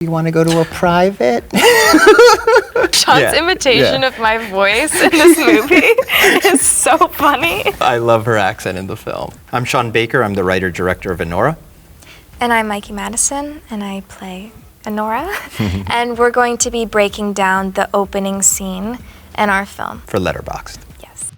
You want to go to a private? Sean's imitation of my voice in this movie is so funny. I love her accent in the film. I'm Sean Baker. I'm the writer-director of Anora. And I'm Mikey Madison, and I play Anora. And we're going to be breaking down the opening scene in our film. For Letterboxd. Yes.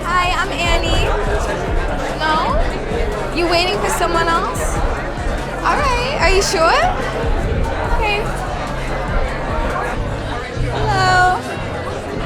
Hi, I'm Annie. No? You waiting for someone else? All right, are you sure? Okay. Hello.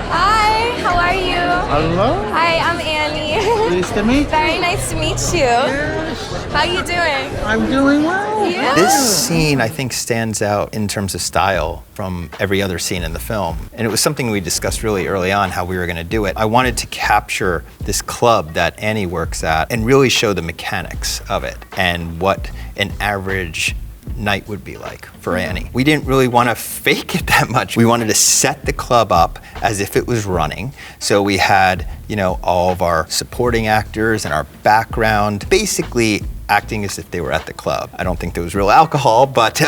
Hi, how are you? Hello. Hi, I'm Annie. Pleased to meet you. Very nice to meet you. Yes. How you doing? I'm doing well. Yeah. This scene, I think, stands out in terms of style from every other scene in the film. And it was something we discussed really early on, how we were going to do it. I wanted to capture this club that Annie works at and really show the mechanics of it and what an average night would be like for Annie. We didn't really want to fake it that much. We wanted to set the club up as if it was running. So we had, all of our supporting actors and our background basically acting as if they were at the club. I don't think there was real alcohol, but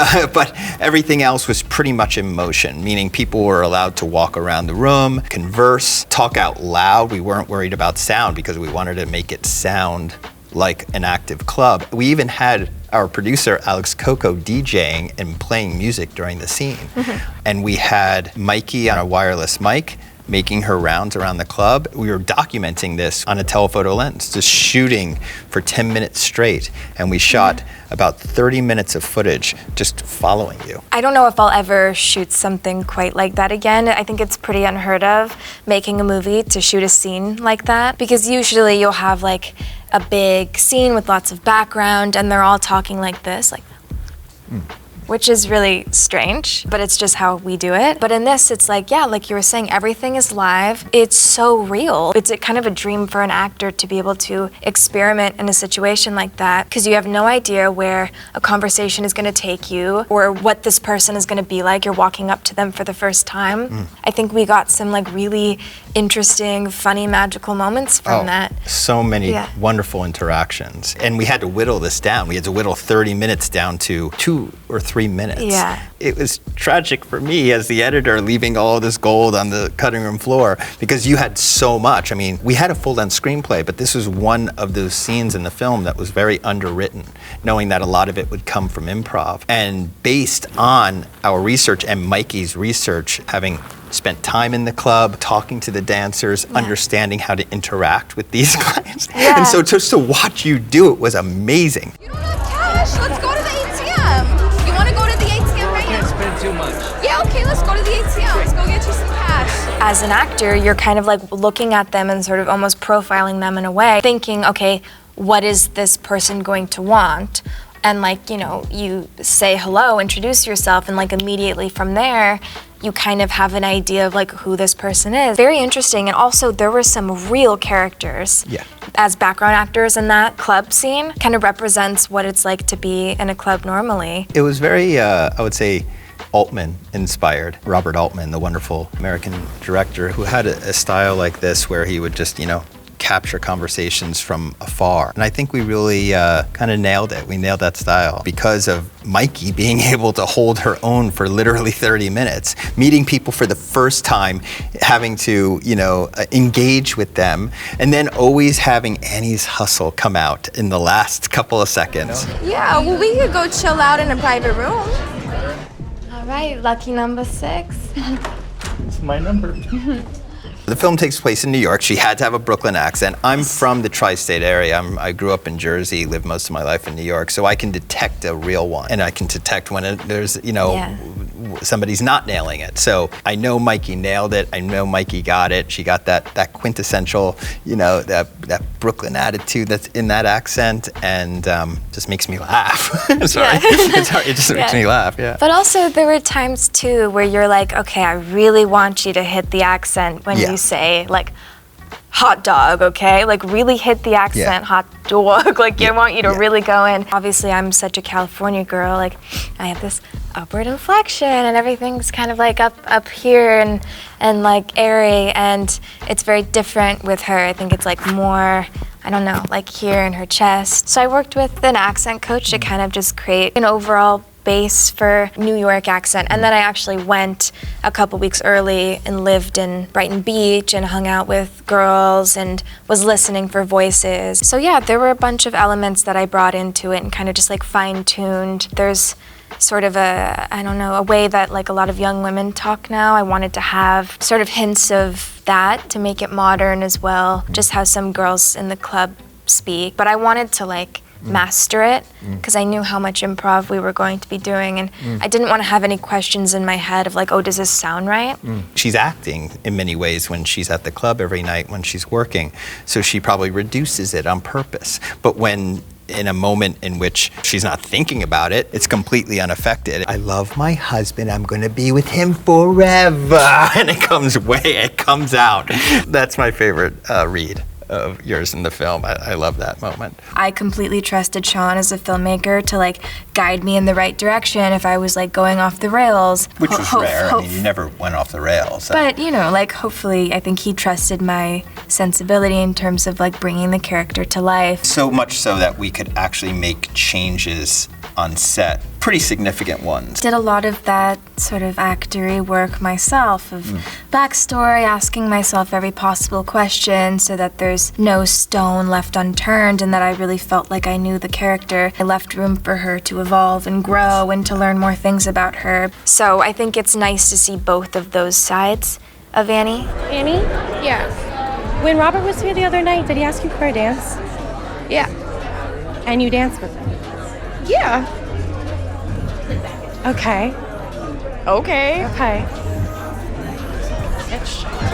everything else was pretty much in motion, meaning people were allowed to walk around the room, converse, talk out loud. We weren't worried about sound because we wanted to make it sound like an active club. We even had our producer, Alex Coco, DJing and playing music during the scene. And we had Mikey on a wireless mic making her rounds around the club. We were documenting this on a telephoto lens, just shooting for 10 minutes straight. And we shot about 30 minutes of footage just following you. I don't know if I'll ever shoot something quite like that again. I think it's pretty unheard of making a movie to shoot a scene like that, because usually you'll have like a big scene with lots of background and they're all talking like this, which is really strange, but it's just how we do it. But in this, it's like, like you were saying, everything is live. It's so real. It's kind of a dream for an actor to be able to experiment in a situation like that, because you have no idea where a conversation is gonna take you or what this person is gonna be like. You're walking up to them for the first time. I think we got some really interesting, funny, magical moments from that. So many wonderful interactions. And we had to whittle this down. We had to whittle 30 minutes down to 2 or 3 minutes. Yeah. It was tragic for me as the editor, leaving all this gold on the cutting room floor, because you had so much. I mean, we had a full-length screenplay, but this was one of those scenes in the film that was very underwritten, knowing that a lot of it would come from improv. And based on our research and Mikey's research, having spent time in the club, talking to the dancers, understanding how to interact with these clients. And so just to watch you do it was amazing. You don't have cash, let's go to the ATM. You wanna go to the ATM right now? Can't spend too much. Yeah, okay, let's go to the ATM. Let's go get you some cash. As an actor, you're kind of looking at them and sort of almost profiling them in a way, thinking, okay, what is this person going to want? And you say hello, introduce yourself, and immediately from there, you kind of have an idea of who this person is. Very interesting, and also there were some real characters as background actors in that club scene. Kind of represents what it's like to be in a club normally. It was very, I would say, Altman inspired. Robert Altman, the wonderful American director, who had a style like this where he would just, capture conversations from afar. And I think we really kind of nailed it. We nailed that style because of Mikey being able to hold her own for literally 30 minutes, meeting people for the first time, having to, engage with them, and then always having Annie's hustle come out in the last couple of seconds. Yeah, well, we could go chill out in a private room. All right, lucky number 6. It's my number. The film takes place in New York. She had to have a Brooklyn accent. I'm from the tri-state area. I grew up in Jersey, lived most of my life in New York, so I can detect a real one. And I can detect when there's, somebody's not nailing it. So I know Mikey nailed it. I know Mikey got it. She got that quintessential, that Brooklyn attitude that's in that accent, and just makes me laugh. Sorry. It just makes me laugh, But also there were times too where you're like, okay, I really want you to hit the accent when you say hot dog, okay? Like really hit the accent, hot dog. Like I want you to really go in. Obviously, I'm such a California girl. Like I have this upward inflection and everything's kind of like up here and like airy, and it's very different with her. I think it's like more, I don't know, like here in her chest. So I worked with an accent coach to kind of just create an overall base for New York accent. And then I actually went a couple weeks early and lived in Brighton Beach and hung out with girls and was listening for voices. So yeah, there were a bunch of elements that I brought into it and kind of just like fine-tuned. There's sort of a way that like a lot of young women talk now. I wanted to have sort of hints of that to make it modern as well, just how some girls in the club speak. But I wanted to like master it because I knew how much improv we were going to be doing, and I didn't want to have any questions in my head of like, oh, does this sound right? She's acting in many ways when she's at the club every night when she's working, so she probably reduces it on purpose. But when in a moment in which she's not thinking about it, it's completely unaffected. I love my husband, I'm gonna be with him forever. And it comes out. That's my favorite read of yours in the film. I love that moment. I completely trusted Sean as a filmmaker to like guide me in the right direction if I was like going off the rails. Which was rare. I mean, you never went off the rails. But you know, like hopefully, I think he trusted my sensibility in terms of like bringing the character to life. So much so that we could actually make changes on set, pretty significant ones. Did a lot of that sort of actory work myself, of backstory, asking myself every possible question so that there's no stone left unturned and that I really felt like I knew the character. I left room for her to evolve and grow and to learn more things about her. So I think it's nice to see both of those sides of Annie. Annie? Yeah. When Robert was here the other night, did he ask you for a dance? Yeah. And you danced with him? Yeah. Okay. Okay. Okay.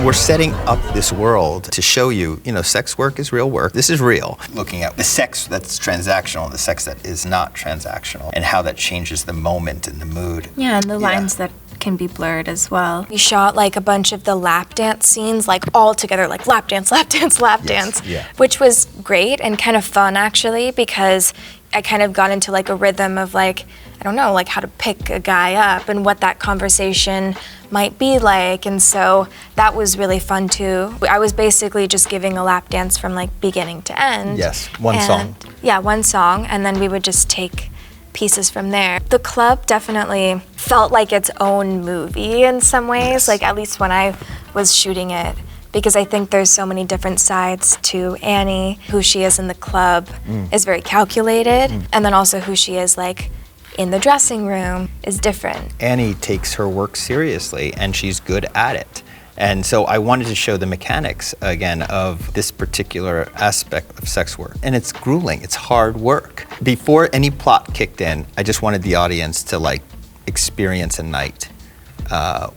We're setting up this world to show you, sex work is real work. This is real. Looking at the sex that's transactional and the sex that is not transactional, and how that changes the moment and the mood. Yeah, and the lines that can be blurred as well. We shot like a bunch of the lap dance scenes, like all together, like lap dance, lap dance, lap dance, which was great and kind of fun actually, because I kind of got into like a rhythm of like, I don't know, like how to pick a guy up and what that conversation might be like. And so that was really fun too. I was basically just giving a lap dance from like beginning to end. Yes, one song. Yeah, one song, and then we would just take pieces from there. The club definitely felt like its own movie in some ways, like at least when I was shooting it, because I think there's so many different sides to Annie. Who she is in the club is very calculated, and then also who she is like in the dressing room is different. Annie takes her work seriously, and she's good at it. And so I wanted to show the mechanics, again, of this particular aspect of sex work. And it's grueling, it's hard work. Before any plot kicked in, I just wanted the audience to like experience a night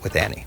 with Annie.